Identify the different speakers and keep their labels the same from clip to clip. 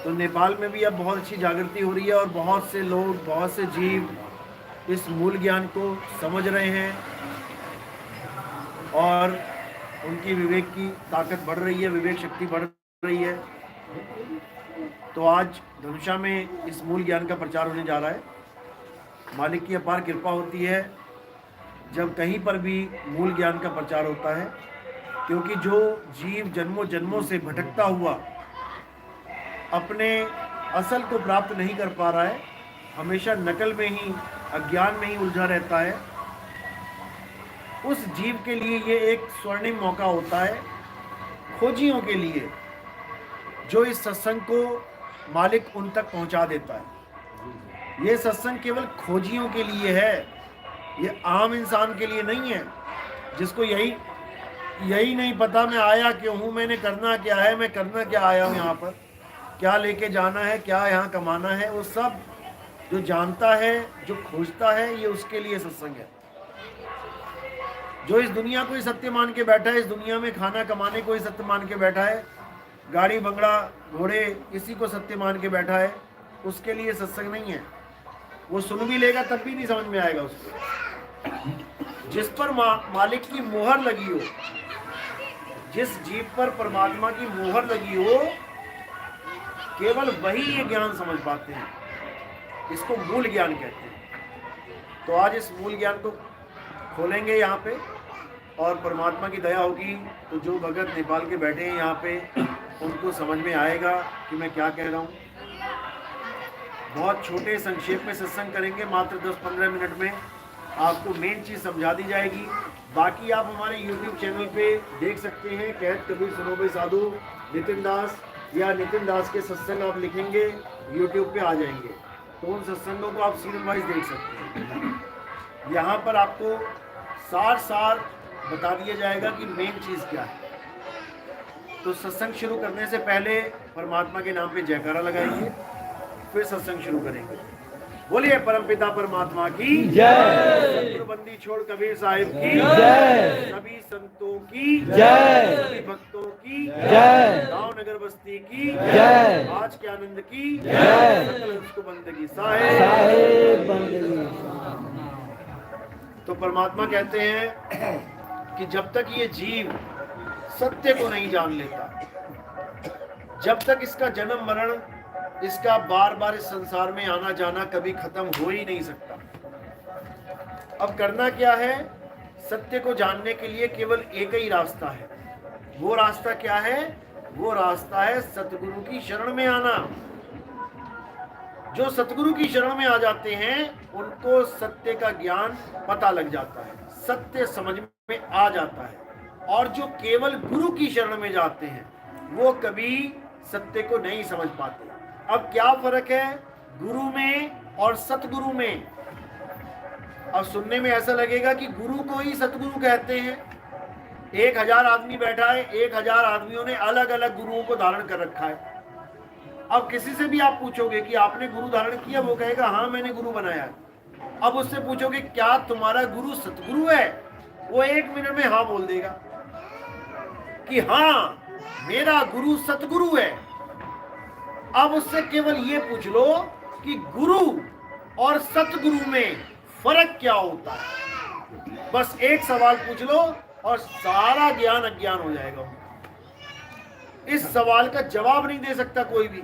Speaker 1: तो नेपाल में भी अब बहुत अच्छी जागृति हो रही है और बहुत से लोग, बहुत से जीव इस मूल ज्ञान को समझ रहे हैं और उनकी विवेक की ताकत बढ़ रही है, विवेक शक्ति बढ़ रही है। तो आज धनुषा में इस मूल ज्ञान का प्रचार होने जा रहा है। मालिक की अपार कृपा होती है जब कहीं पर भी मूल ज्ञान का प्रचार होता है, क्योंकि जो जीव जन्मों जन्मों से भटकता हुआ अपने असल को प्राप्त नहीं कर पा रहा है, हमेशा नकल में ही, अज्ञान में ही उलझा रहता है, उस जीव के लिए ये एक स्वर्णिम मौका होता है, खोजियों के लिए, जो इस सत्संग को मालिक उन तक पहुंचा देता है। ये सत्संग केवल खोजियों के लिए है, ये आम इंसान के लिए नहीं है, जिसको यही नहीं पता मैं आया क्यों हूँ, मैंने करना क्या है, मैं करना क्या आया हूँ यहाँ पर, क्या लेके जाना है, क्या यहाँ कमाना है। वो सब जो जानता है, जो खोजता है, ये उसके लिए सत्संग है। जो इस दुनिया को ही सत्य मान के बैठा है, इस दुनिया में खाना कमाने को ही सत्य मान के बैठा है, गाड़ी बंगला घोड़े इसी को सत्य मान के बैठा है, उसके लिए सत्संग नहीं है। वो सुन भी लेगा तब भी नहीं समझ में आएगा उसको। जिस पर मालिक की मोहर लगी हो, जिस जीव पर परमात्मा की मोहर लगी हो, केवल वही ये ज्ञान समझ पाते हैं। इसको मूल ज्ञान कहते हैं। तो आज इस मूल ज्ञान को खोलेंगे यहाँ पे, और परमात्मा की दया होगी तो जो भगत नेपाल के बैठे हैं यहाँ पे, उनको समझ में आएगा कि मैं क्या कह रहा हूँ। बहुत छोटे संक्षेप में सत्संग करेंगे, मात्र 10-15 मिनट में आपको मेन चीज़ समझा दी जाएगी। बाकी आप हमारे YouTube चैनल पे देख सकते हैं, कहत कबीर सुनो भाई साधु नितिन दास, या नितिन दास के सत्संग आप लिखेंगे YouTube पे आ जाएंगे, तो उन सत्संगों को आप सीरियल वाइज देख सकते हैं। यहाँ पर आपको सार बता दिया जाएगा कि मेन चीज़ क्या है। तो सत्संग शुरू करने से पहले परमात्मा के नाम पे जयकारा लगाएंगे, फिर सत्संग शुरू करेंगे। बोलिए परमपिता परमात्मा की जय, सतगुरुबंदी छोड़ कबीर साहिब की जय, सभी संतों की जय, सभी भक्तों की जय, गांव नगर बस्ती की जय, आज के आनंद की जय, सकल हंस को बंदगी साहिब बंदगी। तो परमात्मा कहते हैं कि जब तक ये जीव सत्य को नहीं जान लेता, जब तक इसका जन्म मरण, इसका बार बार इस संसार में आना जाना कभी खत्म हो ही नहीं सकता। अब करना क्या है? सत्य को जानने के लिए केवल एक ही रास्ता है। वो रास्ता क्या है? वो रास्ता है सतगुरु की शरण में आना। जो सतगुरु की शरण में आ जाते हैं उनको सत्य का ज्ञान पता लग जाता है, सत्य समझ में आ जाता है। और जो केवल गुरु की शरण में जाते हैं वो कभी सत्य को नहीं समझ पाते। अब क्या फर्क है गुरु में और सतगुरु में? अब सुनने में ऐसा लगेगा कि गुरु को ही सतगुरु कहते हैं। 1000 आदमी बैठा है, 1000 आदमियों ने अलग अलग गुरुओं को धारण कर रखा है। अब किसी से भी आप पूछोगे कि आपने गुरु धारण किया, वो कहेगा हाँ मैंने गुरु बनाया है। अब उससे पूछोगे क्या तुम्हारा गुरु सतगुरु है, वो 1 मिनट में हाँ बोल देगा कि हाँ मेरा गुरु सतगुरु है। अब उससे केवल ये पूछ लो कि गुरु और सतगुरु में फर्क क्या होता है। बस एक सवाल पूछ लो और सारा ज्ञान अज्ञान हो जाएगा। इस सवाल का जवाब नहीं दे सकता कोई भी,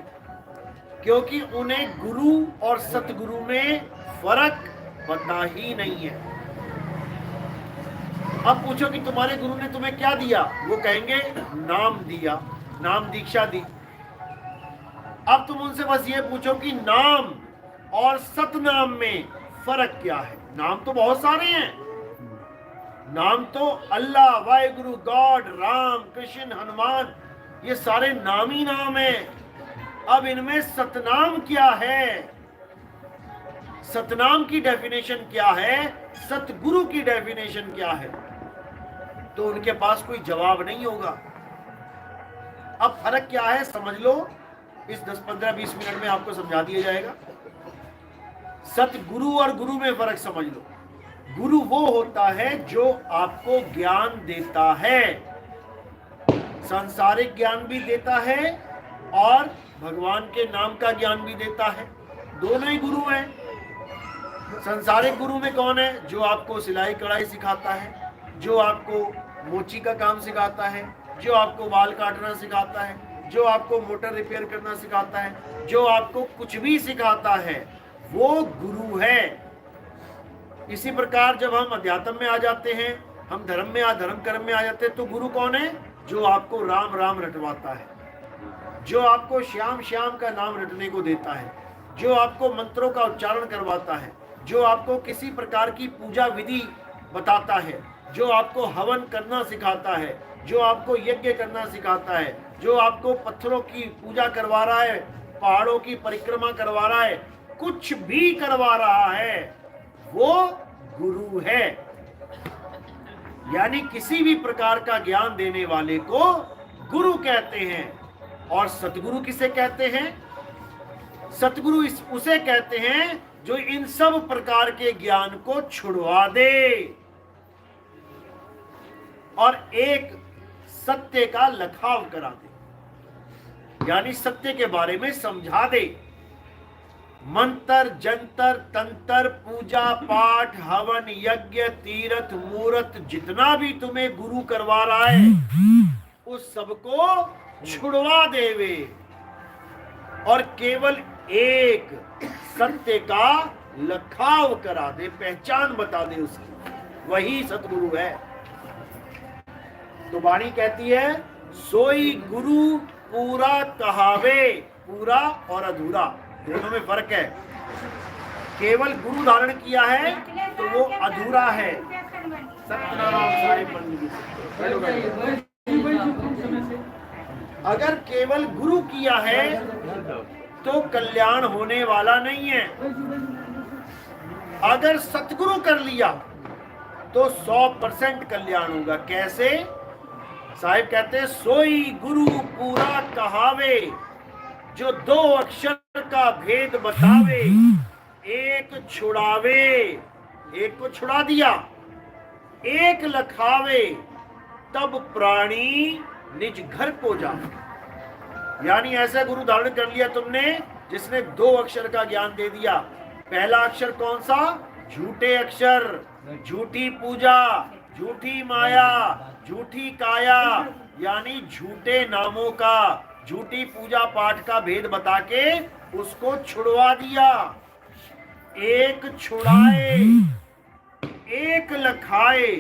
Speaker 1: क्योंकि उन्हें गुरु और सतगुरु में फर्क पता ही नहीं है। अब पूछो कि तुम्हारे गुरु ने तुम्हें क्या दिया, वो कहेंगे नाम दिया, नाम दीक्षा दी। अब तुम उनसे बस ये पूछो कि नाम और सतनाम में फर्क क्या है। नाम तो बहुत सारे हैं, नाम तो अल्लाह, वाहेगुरु, गॉड, राम, कृष्ण, हनुमान, ये सारे नाम ही नाम है। अब इनमें सतनाम क्या है, सतनाम की डेफिनेशन क्या है, सतगुरु की डेफिनेशन क्या है, तो उनके पास कोई जवाब नहीं होगा। अब फर्क क्या है समझ लो, इस 10-15-20 मिनट में आपको समझा दिया जाएगा। सतगुरु और गुरु में फर्क समझ लो। गुरु वो होता है जो आपको ज्ञान देता है, सांसारिक ज्ञान भी देता है और भगवान के नाम का ज्ञान भी देता है। दोनों ही गुरु हैं। संसारिक गुरु में कौन है? जो आपको सिलाई कढ़ाई सिखाता है, जो आपको मोची का काम सिखाता है, जो आपको बाल काटना सिखाता है, जो आपको मोटर रिपेयर करना सिखाता है, जो आपको कुछ भी सिखाता है, वो गुरु है। इसी प्रकार जब हम अध्यात्म में आ जाते हैं, हम धर्म में धर्म कर्म में आ जाते हैं, तो गुरु कौन है? जो आपको राम राम रटवाता है, जो आपको श्याम श्याम का नाम रटने को देता है, जो आपको मंत्रों का उच्चारण करवाता है, जो आपको किसी प्रकार की पूजा विधि बताता है, जो आपको हवन करना सिखाता है, जो आपको यज्ञ करना सिखाता है, जो आपको पत्थरों की पूजा करवा रहा है, पहाड़ों की परिक्रमा करवा रहा है, कुछ भी करवा रहा है, वो गुरु है। यानी किसी भी प्रकार का ज्ञान देने वाले को गुरु कहते हैं। और सतगुरु किसे कहते हैं? सतगुरु उसे कहते हैं जो इन सब प्रकार के ज्ञान को छुड़वा दे और एक सत्य का लखाव करा दे, यानी सत्य के बारे में समझा दे। मंत्र जंतर तंत्र पूजा पाठ हवन यज्ञ तीर्थ मूर्त जितना भी तुम्हें गुरु करवा रहा है, उस सबको छुड़वा देवे और केवल एक सत्य का लखाव करा दे, पहचान बता दे उसकी, वही सतगुरु है। तो वाणी कहती है, सोई गुरु पूरा कहावे। पूरा और अधूरा दोनों में फर्क है। केवल गुरु धारण किया है तो वो अधूरा है। सत्यनारायण साहिब बंदगी। अगर केवल गुरु किया है तो कल्याण होने वाला नहीं है। अगर सतगुरु कर लिया तो 100% कल्याण होगा। कैसे? साहिब कहते हैं, सोई गुरु पूरा कहावे, जो 2 अक्षर का भेद बतावे, एक छुड़ावे, एक को छुड़ा दिया, एक लखावे, तब प्राणी निज घर को जाए। यानी ऐसा गुरु धारण कर लिया तुमने जिसने 2 अक्षर का ज्ञान दे दिया। पहला अक्षर कौन सा? झूठे अक्षर, झूठी पूजा, झूठी माया, झूठी काया, यानी झूठे नामों का, झूठी पूजा पाठ का भेद बता के उसको छुड़वा दिया। एक छुड़ाए, एक लखाए।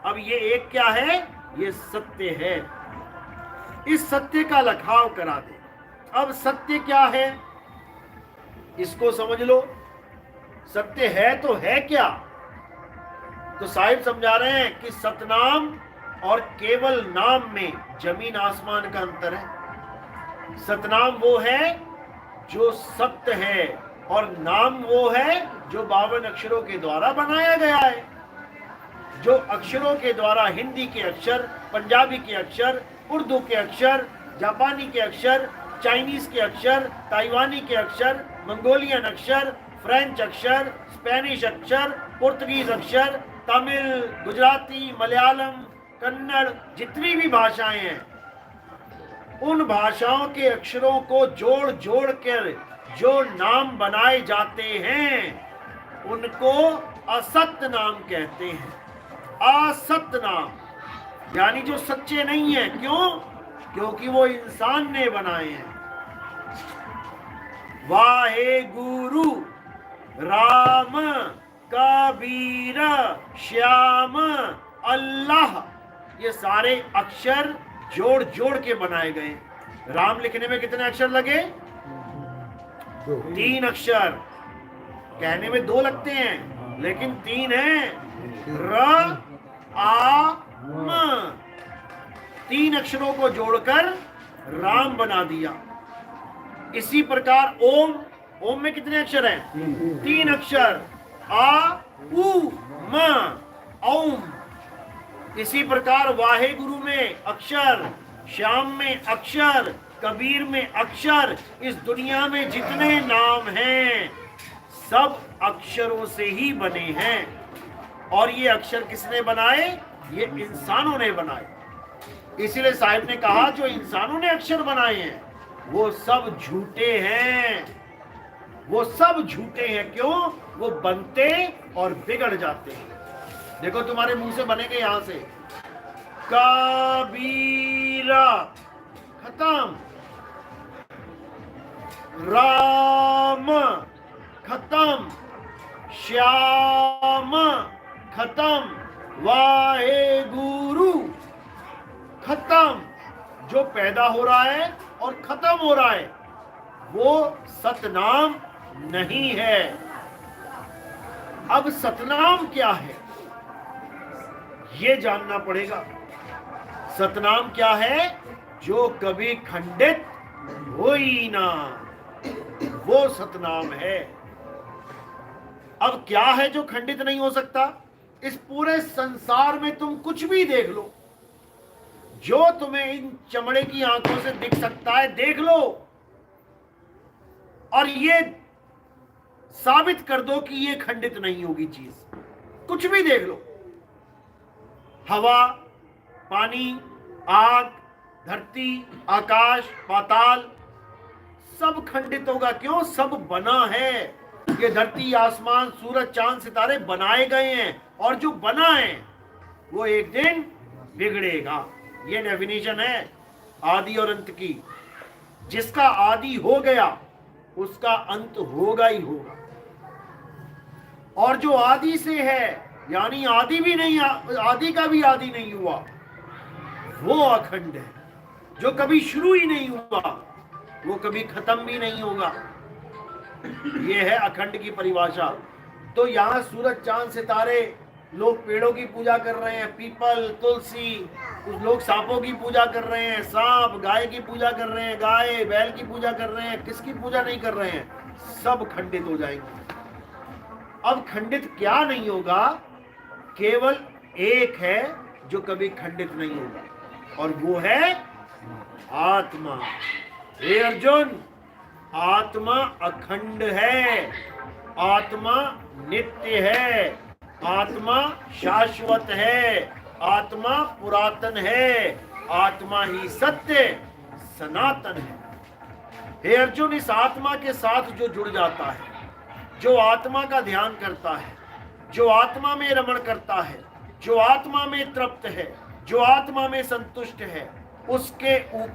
Speaker 1: अब ये एक क्या है? ये सत्य है। इस सत्य का लखाव करा दे। अब सत्य क्या है इसको समझ लो। सत्य है तो है क्या? तो साहिब समझा रहे हैं कि सतनाम और केवल नाम में जमीन आसमान का अंतर है। सतनाम वो है जो सत्य है और नाम वो है जो 52 अक्षरों के द्वारा बनाया गया है। जो अक्षरों के द्वारा हिंदी के अक्षर, पंजाबी के अक्षर, उर्दू के अक्षर, जापानी के अक्षर, चाइनीज के अक्षर, ताइवानी के अक्षर, मंगोलियन अक्षर, फ्रेंच अक्षर, स्पेनिश अक्षर, पुर्तगीज अक्षर, तमिल, गुजराती, मलयालम, कन्नड़, जितनी भी भाषाएं हैं, उन भाषाओं के अक्षरों को जोड़ जोड़ कर जो नाम बनाए जाते हैं उनको असत्य नाम कहते हैं। असत्य नाम यानी जो सच्चे नहीं है। क्यों? क्योंकि वो इंसान ने बनाए हैं। वाहे गुरु राम कबीर श्याम अल्लाह, ये सारे अक्षर जोड़ जोड़ के बनाए गए। राम लिखने में कितने अक्षर लगे? 3 अक्षर। कहने में 2 लगते हैं लेकिन 3 हैं। र आ म, 3 अक्षरों को जोड़कर राम बना दिया। इसी प्रकार ओम, ओम में कितने अक्षर हैं? 3 अक्षर। आ उ म, ओम। इसी प्रकार वाहे गुरु में अक्षर, श्याम में अक्षर, कबीर में अक्षर। इस दुनिया में जितने नाम हैं सब अक्षरों से ही बने हैं। और ये अक्षर किसने बनाए? ये इंसानों ने बनाए। इसीलिए साहिब ने कहा जो इंसानों ने अक्षर बनाए हैं वो सब झूठे हैं, वो सब झूठे हैं। क्यों? वो बनते और बिगड़ जाते हैं। देखो तुम्हारे मुंह से बनेंगे यहां से कबीरा, खत्म। राम, खत्म। श्याम, खत्म। वाहे गुरु, खत्म। जो पैदा हो रहा है और खत्म हो रहा है वो सतनाम नहीं है। अब सतनाम क्या है ये जानना पड़ेगा। सतनाम क्या है? जो कभी खंडित हो ही ना, वो सतनाम है। अब क्या है जो खंडित नहीं हो सकता? इस पूरे संसार में तुम कुछ भी देख लो, जो तुम्हें इन चमड़े की आंखों से दिख सकता है देख लो, और ये साबित कर दो कि ये खंडित नहीं होगी चीज। कुछ भी देख लो, हवा, पानी, आग, धरती, आकाश, पाताल, सब खंडित होगा। क्यों? सब बना है। ये धरती, आसमान, सूरज, चांद, सितारे बनाए गए हैं, और जो बना है वो एक दिन बिगड़ेगा। ये डेफिनेशन है आदि और अंत की। जिसका आदि हो गया उसका अंत होगा ही होगा। और जो आदि से है, यानी आदि भी नहीं, आदि का भी आदि नहीं हुआ, वो अखंड है। जो कभी शुरू ही नहीं हुआ वो कभी खत्म भी नहीं होगा। ये है अखंड की परिभाषा। तो यहाँ सूरज, चांद, सितारे, लोग पेड़ों की पूजा कर रहे हैं, पीपल, तुलसी, कुछ लोग सांपों की पूजा कर रहे हैं, सांप, गाय की पूजा कर रहे हैं, गाय बैल की पूजा कर रहे हैं, किसकी पूजा नहीं कर रहे हैं? सब खंडित हो जाएंगे। अब खंडित क्या नहीं होगा? केवल एक है जो कभी खंडित नहीं होगा, और वो है आत्मा। हे अर्जुन, आत्मा अखंड है, आत्मा नित्य है, आत्मा शाश्वत है, आत्मा पुरातन है, आत्मा ही सत्य सनातन है। हे अर्जुन, इस आत्मा के साथ जो जुड़ जाता है, जो आत्मा का ध्यान करता है, जो आत्मा में रमण करता है, जो आत्मा में तृप्त है, जो आत्मा में संतुष्ट है, उसके ऊपर